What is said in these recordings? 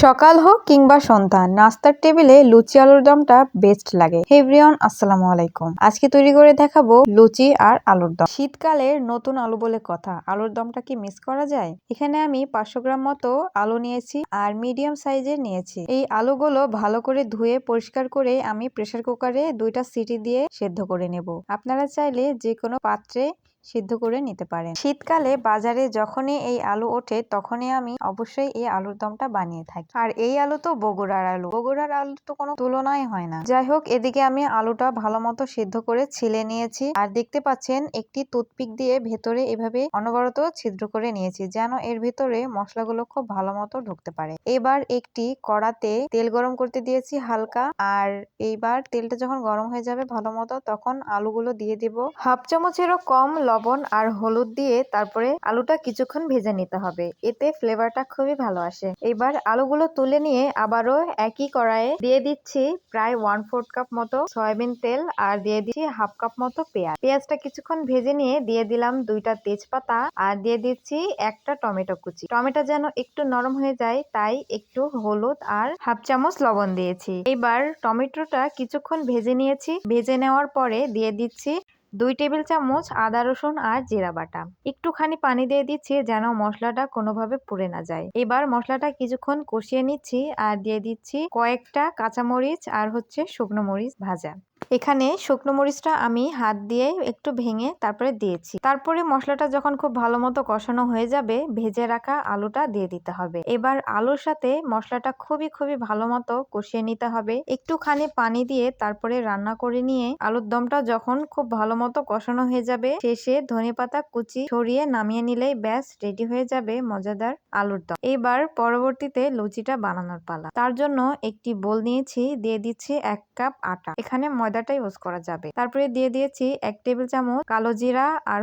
সকাল হোক কিংবা সন্ধ্যা, নাস্তার টেবিলে লুচি আলুর দমটা বেস্ট লাগে। হে এভরিওয়ান, আসসালামু আলাইকুম। আজকে তৈরি করে দেখাবো লুচি আর আলুর দম। শীতকালের নতুন আলু বলে কথা, আলুর দমটা কি মিস করা যায়? এখানে আমি 500 গ্রাম মতো আলু নিয়েছি আর মিডিয়াম সাইজের নিয়েছি। এই আলুগুলো ভালো করে ধুয়ে পরিষ্কার করে আমি প্রেসার কুকারে 2টা সিটি দিয়ে সেদ্ধ করে নেব। আপনারা চাইলে যে কোনো পাত্রে সিদ্ধ করে নিতে পারেন। শীতকালে বাজারে যখনই এই আলু ওঠে তখনই আমি অবশ্যই এই আলুর দমটা বানিয়ে থাকি। আর এই আলু তো বগুড়ার আলু, বগুড়ার আলু তো কোনো তুলনাই হয় না। যাই হোক, এদিকে আমি আলুটা ভালো মতো সিদ্ধ করে ছিলে নিয়েছি আর দেখতে পাচ্ছেন একটি টুথপিক দিয়ে ভেতরে এভাবে অনবরত ছিদ্র করে নিয়েছি, যেন এর ভেতরে মশলাগুলো খুব ভালো মতো ঢুকতে পারে। এবার একটি কড়াতে তেল গরম করতে দিয়েছি হালকা, আর এইবার তেলটা যখন গরম হয়ে যাবে ভালো মতো, তখন আলুগুলো দিয়ে দিব। হাফ চামচেরও কম লবণ আর হলুদ দিয়ে তারপরে আলুটা কিছুক্ষণ ভেজে নিতে হবে, এতে ফ্লেভারটা খুবই ভালো আসে। এবার আলুগুলো তুলে নিয়ে আবারও একই কড়াইয়ে দিয়ে দিচ্ছি প্রায় 1/4 কাপ মতো সয়াবিন তেল আর দিয়ে দিচ্ছি হাফ কাপ মতো পেঁয়াজ। পেঁয়াজটা কিছুক্ষণ ভেজে নিয়ে দিয়ে দিলাম 2টা তেজপাতা আর দিয়ে দিচ্ছি একটা টমেটো কুচি। টমেটো যেন একটু নরম হয়ে যায় তাই একটু হলুদ আর হাফ চামচ লবণ দিয়েছি। এবার টমেটোটা কিছুক্ষণ ভেজে নিয়েছি। ভেজে নেওয়ার পরে দিয়ে দিচ্ছি 2 টেবিল চামচ আদা রসুন আর জিরা বাটা। একটুখানি পানি দিয়ে দিচ্ছি যেন মশলাটা কোনোভাবে পুড়ে না যায়। এবার মশলাটা কিছুক্ষণ কষিয়ে নিচ্ছি আর দিয়ে দিচ্ছি কয়েকটা কাঁচামরিচ আর শুকনো মরিচ ভাজা। এখানে শুকনো মরিচটা আমি হাত দিয়ে একটু ভেঙে তারপরে দিয়েছি। তারপরে মশলাটা যখন খুব ভালো মতো কষানো হয়ে যাবে, ভেজে রাখা আলুটা দিয়ে দিতে হবে। এবার আলুর সাথে মশলাটা খুবই ভালো মতো কষিয়ে নিতে হবে। একটুখানি পানি দিয়ে তারপরে রান্না করে নিয়ে আলুর দমটা যখন খুব ভালো মতো কষানো হয়ে যাবে, শেষে ধনেপাতা কুচি ছড়িয়ে নামিয়ে নিলেই ব্যাস রেডি হয়ে যাবে মজাদার আলুর দম। এবার পরবর্তীতে লুচিটা বানানোর পালা। তার জন্য একটি বোল নিয়েছি, দিয়ে দিচ্ছি 1 কাপ আটা। এখানে ময়দাটা ইউজ করা যাবে। তারপরে দিয়ে দিয়েছি 1 টেবিল চামচ কালো জিরা আর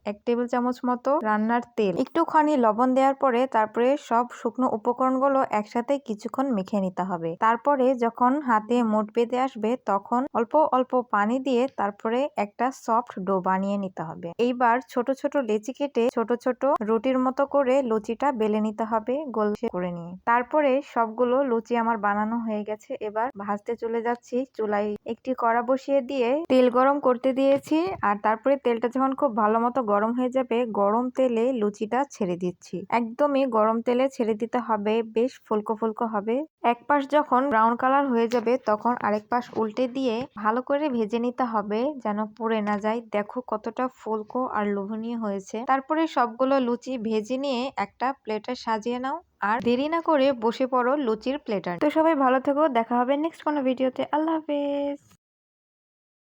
1 টেবিল চামচ মতো রান্নার তেল। একটুখানি লবণ দেওয়ার পরে তারপরে সব শুকনো উপকরণগুলো একসাথে কিছুক্ষণ মেখে নিতে হবে। তারপরে যখন হাতে মুঠ বেঁধে আসবে তখন অল্প অল্প পানি দিয়ে তারপরে একটা সফট ডো বানিয়ে নিতে হবে। এইবার ছোট ছোট লেচি কেটে ছোট ছোট রুটির মতো করে লুচিটা বেলে নিতে হবে গোল করে নিয়ে। তারপরে সবগুলো লুচি আমার বানানো হয়ে গেছে। এবার ভাজতে চলে যাচ্ছি। চুলায় একটি কড়া বসিয়ে দিয়ে তেল গরম করতে দিয়েছি আর তারপরে তেলটা যখন খুব ভালো মতো গরম হয়ে যাবে, গরম তেলে লুচিটা ছেড়ে দিচ্ছি। একদমই গরম তেলে ছেড়ে দিতে হবে, বেশ ফুলকো ফুলকো হবে। এক পাশ যখন ব্রাউন কালার হয়ে যাবে তখন আরেক পাশ উল্টে দিয়ে ভালো করে ভেজে নিতে হবে যেন পুড়ে না যায়। দেখো কতটা ফুলকো আর লোভনীয় হয়েছে। তারপরে সবগুলো লুচি ভেজে নিয়ে একটা প্লেটে সাজিয়ে নাও আর দেরি না করে বসে পড়ো লুচির প্লেটার। তো সবাই ভালো থেকো, দেখা হবে নেক্সট কোনো ভিডিওতে। আল্লাহ হাফেজ।